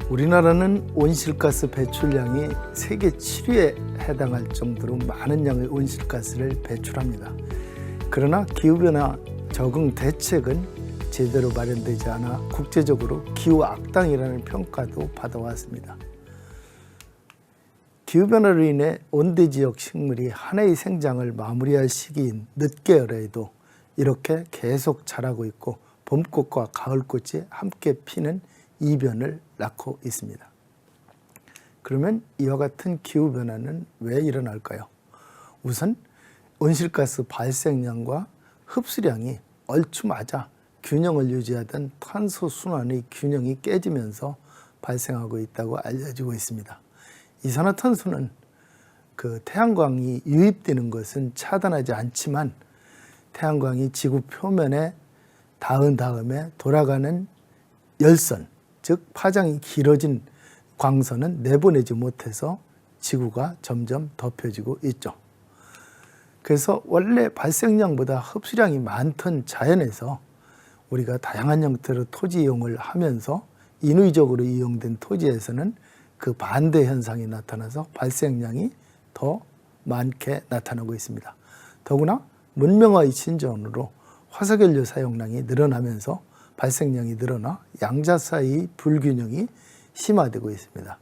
우리나라는 온실가스 배출량이 세계 7위에 해당할 정도로 많은 양의 온실가스를 배출합니다. 그러나 기후변화 적응 대책은 제대로 마련되지 않아 국제적으로 기후악당이라는 평가도 받아왔습니다. 기후변화로 인해 온대지역 식물이 한 해의 생장을 마무리할 시기인 늦게열에도 이렇게 계속 자라고 있고 봄꽃과 가을꽃이 함께 피는 이변을 낳고 있습니다. 그러면 이와 같은 기후변화는 왜 일어날까요? 우선 온실가스 발생량과 흡수량이 얼추맞아 균형을 유지하던 탄소순환의 균형이 깨지면서 발생하고 있다고 알려지고 있습니다. 이산화탄소는 태양광이 유입되는 것은 차단하지 않지만 태양광이 지구 표면에 닿은 다음에 돌아가는 열선, 즉 파장이 길어진 광선은 내보내지 못해서 지구가 점점 덮여지고 있죠. 그래서 원래 발생량보다 흡수량이 많던 자연에서 우리가 다양한 형태로 토지 이용을 하면서 인위적으로 이용된 토지에서는 그 반대 현상이 나타나서 발생량이 더 많게 나타나고 있습니다. 더구나 문명화의 진전으로 화석연료 사용량이 늘어나면서 발생량이 늘어나 양자 사이의 불균형이 심화되고 있습니다.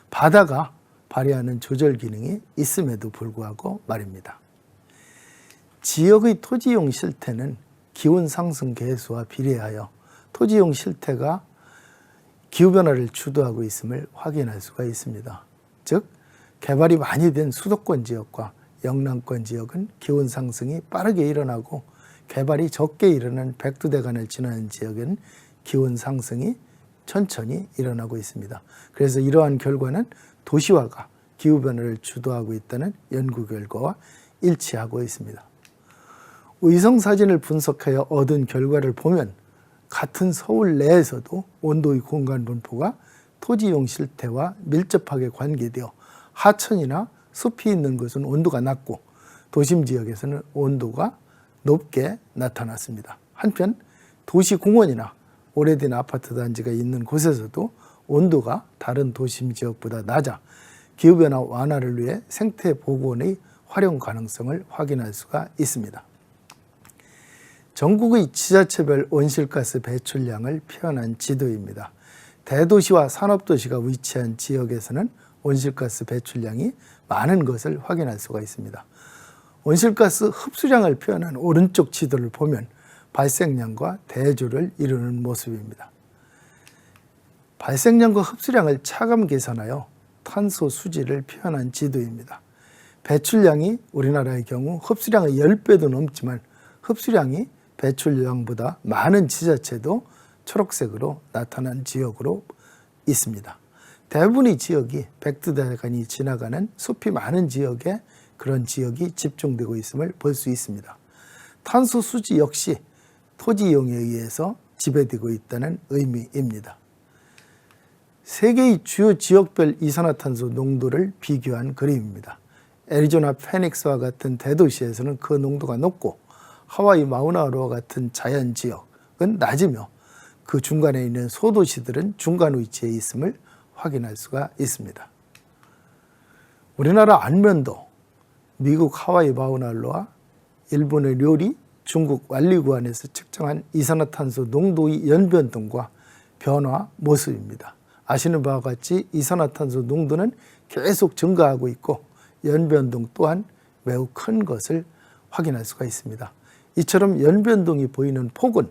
바다가 발휘하는 조절 기능이 있음에도 불구하고 말입니다. 지역의 토지이용 실태는 기온 상승 계수와 비례하여 토지이용 실태가 기후변화를 주도하고 있음을 확인할 수가 있습니다. 즉 개발이 많이 된 수도권 지역과 영남권 지역은 기온 상승이 빠르게 일어나고 개발이 적게 일어난 백두대간을 지나는 지역은 기온 상승이 천천히 일어나고 있습니다. 그래서 이러한 결과는 도시화가 기후변화를 주도하고 있다는 연구 결과와 일치하고 있습니다. 위성사진을 분석하여 얻은 결과를 보면 같은 서울 내에서도 온도의 공간 분포가 토지이용 실태와 밀접하게 관계되어 하천이나 숲이 있는 곳은 온도가 낮고 도심 지역에서는 온도가 높게 나타났습니다. 한편 도시공원이나 오래된 아파트 단지가 있는 곳에서도 온도가 다른 도심 지역보다 낮아 기후변화 완화를 위해 생태보건의 활용 가능성을 확인할 수가 있습니다. 전국의 지자체별 온실가스 배출량을 표현한 지도입니다. 대도시와 산업도시가 위치한 지역에서는 온실가스 배출량이 많은 것을 확인할 수가 있습니다. 온실가스 흡수량을 표현한 오른쪽 지도를 보면 발생량과 대조를 이루는 모습입니다. 발생량과 흡수량을 차감 계산하여 탄소 수지를 표현한 지도입니다. 배출량이 우리나라의 경우 흡수량의 10배도 넘지만 흡수량이 배출량보다 많은 지자체도 초록색으로 나타난 지역으로 있습니다. 대부분의 지역이 백두대간이 지나가는 숲이 많은 지역에 그런 지역이 집중되고 있음을 볼 수 있습니다. 탄소 수지 역시 토지 이용에 의해서 지배되고 있다는 의미입니다. 세계의 주요 지역별 이산화탄소 농도를 비교한 그림입니다. 애리조나 페닉스와 같은 대도시에서는 그 농도가 높고 하와이 마우나로와 같은 자연지역은 낮으며 그 중간에 있는 소도시들은 중간 위치에 있음을 확인할 수가 있습니다. 우리나라 안면도, 미국 하와이 마우나로와 일본의 료리, 중국 완리구안에서 측정한 이산화탄소 농도의 연변동과 변화 모습입니다. 아시는 바와 같이 이산화탄소 농도는 계속 증가하고 있고 연변동 또한 매우 큰 것을 확인할 수가 있습니다. 이처럼 연변동이 보이는 폭은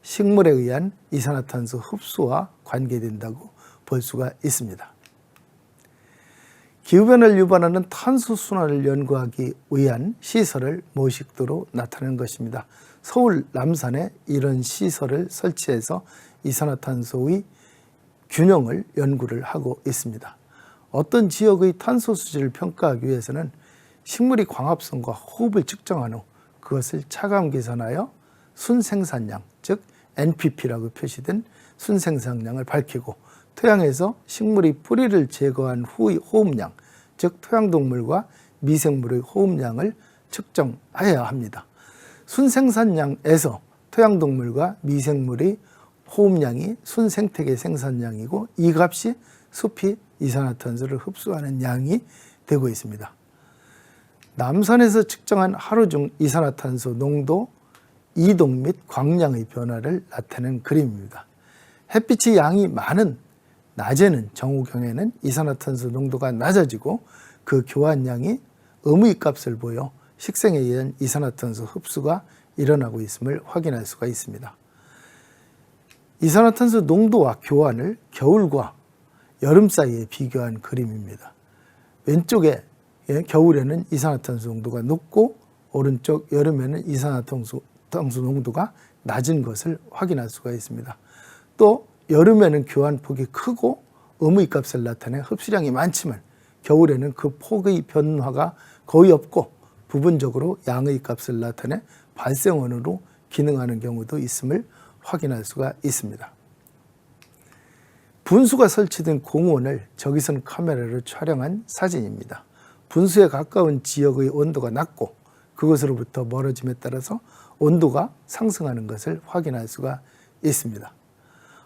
식물에 의한 이산화탄소 흡수와 관계된다고 볼 수가 있습니다. 기후변화를 유발하는 탄소순환을 연구하기 위한 시설을 모식도로 나타내는 것입니다. 서울 남산에 이런 시설을 설치해서 이산화탄소의 균형을 연구를 하고 있습니다. 어떤 지역의 탄소 수지를 평가하기 위해서는 식물의 광합성과 호흡을 측정한 후 그것을 차감 계산하여 순생산량, 즉 NPP라고 표시된 순생산량을 밝히고 토양에서 식물의 뿌리를 제거한 후의 호흡량, 즉 토양동물과 미생물의 호흡량을 측정해야 합니다. 순생산량에서 토양동물과 미생물의 호흡량이 순생태계 생산량이고 이 값이 숲이 이산화탄소를 흡수하는 양이 되고 있습니다. 남산에서 측정한 하루 중 이산화탄소 농도, 이동 및 광량의 변화를 나타내는 그림입니다. 햇빛의 양이 많은 낮에는 정오경에는 이산화탄소 농도가 낮아지고 그 교환량이 음의 값을 보여 식생에 의한 이산화탄소 흡수가 일어나고 있음을 확인할 수가 있습니다. 이산화탄소 농도와 교환을 겨울과 여름 사이에 비교한 그림입니다. 왼쪽에 겨울에는 이산화탄소 농도가 높고 오른쪽 여름에는 이산화탄소 농도가 낮은 것을 확인할 수가 있습니다. 또 여름에는 교환폭이 크고 음의 값을 나타내 흡수량이 많지만 겨울에는 그 폭의 변화가 거의 없고 부분적으로 양의 값을 나타내 발생원으로 기능하는 경우도 있음을 확인할 수가 있습니다. 분수가 설치된 공원을 적외선 카메라로 촬영한 사진입니다. 분수에 가까운 지역의 온도가 낮고 그것으로부터 멀어짐에 따라서 온도가 상승하는 것을 확인할 수가 있습니다.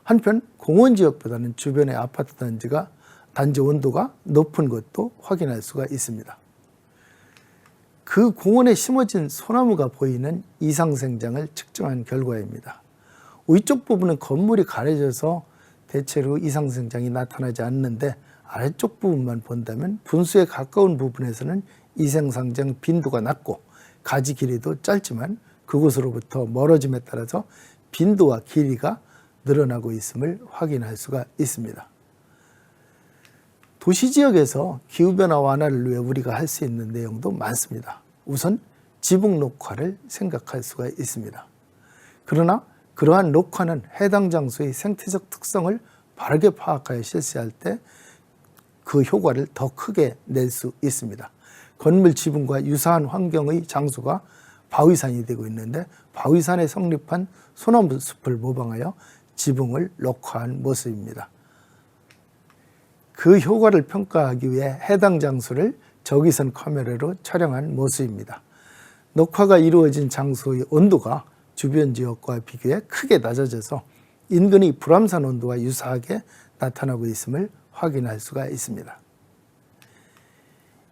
한편 공원 지역보다는 주변의 아파트 단지 온도가 높은 것도 확인할 수가 있습니다. 그 공원에 심어진 소나무가 보이는 이상생장을 측정한 결과입니다. 위쪽 부분은 건물이 가려져서 대체로 이상생장이 나타나지 않는데 아래쪽 부분만 본다면 분수에 가까운 부분에서는 이상생장 빈도가 낮고 가지 길이도 짧지만 그곳으로부터 멀어짐에 따라서 빈도와 길이가 늘어나고 있음을 확인할 수가 있습니다. 도시지역에서 기후변화 완화를 위해 우리가 할 수 있는 내용도 많습니다. 우선 지붕 녹화를 생각할 수가 있습니다. 그러나 그러한 녹화는 해당 장소의 생태적 특성을 바르게 파악하여 실시할 때 그 효과를 더 크게 낼 수 있습니다. 건물 지붕과 유사한 환경의 장소가 바위산이 되고 있는데 바위산에 성립한 소나무 숲을 모방하여 지붕을 녹화한 모습입니다. 그 효과를 평가하기 위해 해당 장소를 적외선 카메라로 촬영한 모습입니다. 녹화가 이루어진 장소의 온도가 주변 지역과 비교해 크게 낮아져서 인근의 불암산 온도와 유사하게 나타나고 있음을 확인할 수가 있습니다.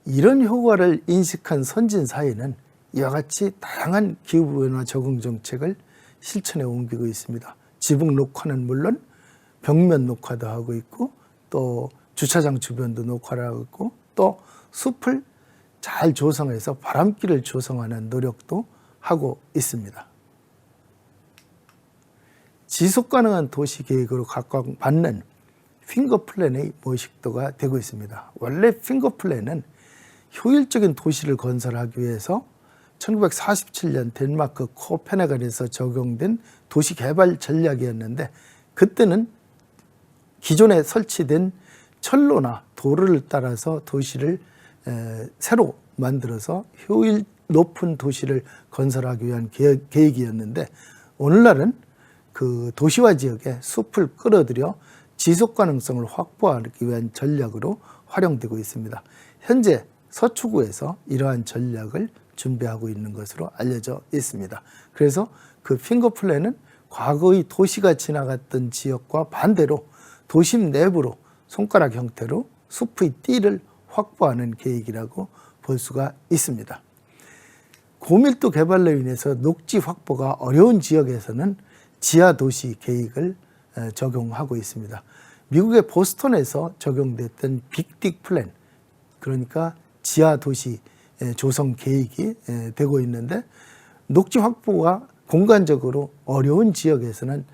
이런 효과를 인식한 선진 사회는 이와 같이 다양한 기후변화 적응 정책을 실천에 옮기고 있습니다. 지붕 녹화는 물론 벽면 녹화도 하고 있고 또 주차장 주변도 녹화를 하고 있고 또 숲을 잘 조성해서 바람길을 조성하는 노력도 하고 있습니다. 지속가능한 도시계획으로 각광받는 핑거플랜의 모식도가 되고 있습니다. 원래 핑거플랜은 효율적인 도시를 건설하기 위해서 1947년 덴마크 코펜하겐에서 적용된 도시개발 전략이었는데 그때는 기존에 설치된 철로나 도로를 따라서 도시를 새로 만들어서 효율 높은 도시를 건설하기 위한 계획이었는데 오늘날은 그 도시화 지역에 숲을 끌어들여 지속 가능성을 확보하기 위한 전략으로 활용되고 있습니다. 현재 서초구에서 이러한 전략을 준비하고 있는 것으로 알려져 있습니다. 그래서 그 핑거플랜은 과거의 도시가 지나갔던 지역과 반대로 도심 내부로 손가락 형태로 숲의 띠를 확보하는 계획이라고 볼 수가 있습니다. 고밀도 개발로 인해서 녹지 확보가 어려운 지역에서는 지하도시 계획을 적용하고 있습니다. 미국의 보스턴에서 적용됐던 빅딕 플랜, 그러니까 지하도시 조성 계획이 되고 있는데 녹지 확보가 공간적으로 어려운 지역에서는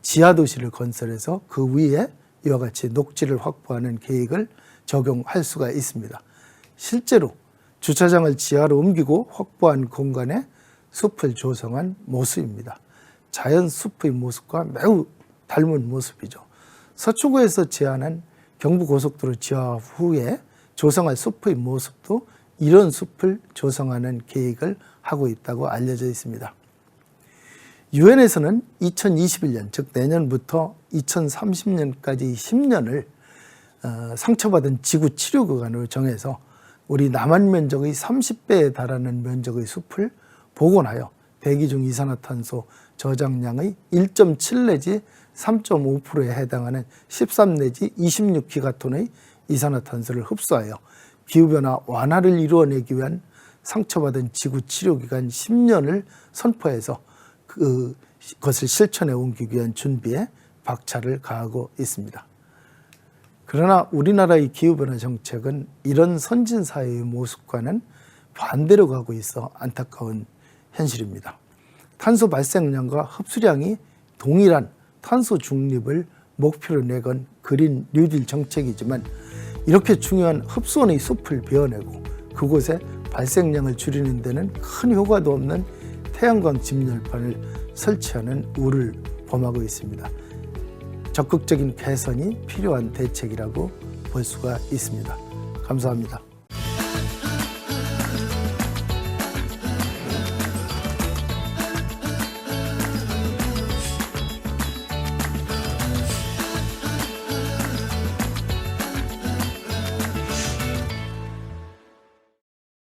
지하도시를 건설해서 그 위에 이와 같이 녹지를 확보하는 계획을 적용할 수가 있습니다. 실제로 주차장을 지하로 옮기고 확보한 공간에 숲을 조성한 모습입니다. 자연 숲의 모습과 매우 닮은 모습이죠. 서초구에서 제안한 경부고속도로 지하 후에 조성할 숲의 모습도 이런 숲을 조성하는 계획을 하고 있다고 알려져 있습니다. 유엔에서는 2021년, 즉 내년부터 2030년까지 10년을 상처받은 지구 치료 구간으로 정해서 우리 남한 면적의 30배에 달하는 면적의 숲을 복원하여 대기 중 이산화탄소 저장량의 1.7 내지 3.5%에 해당하는 13 내지 26기가톤의 이산화탄소를 흡수하여 기후변화 완화를 이루어내기 위한 상처받은 지구 치료기간 10년을 선포해서 그것을 실천에 옮기기 위한 준비에 박차를 가하고 있습니다. 그러나 우리나라의 기후변화 정책은 이런 선진사회의 모습과는 반대로 가고 있어 안타까운 현실입니다. 탄소 발생량과 흡수량이 동일한 탄소 중립을 목표로 내건 그린 뉴딜 정책이지만 이렇게 중요한 흡수원의 숲을 베어내고 그곳에 발생량을 줄이는 데는 큰 효과도 없는 태양광 집열판을 설치하는 우를 범하고 있습니다. 적극적인 개선이 필요한 대책이라고 볼 수가 있습니다. 감사합니다.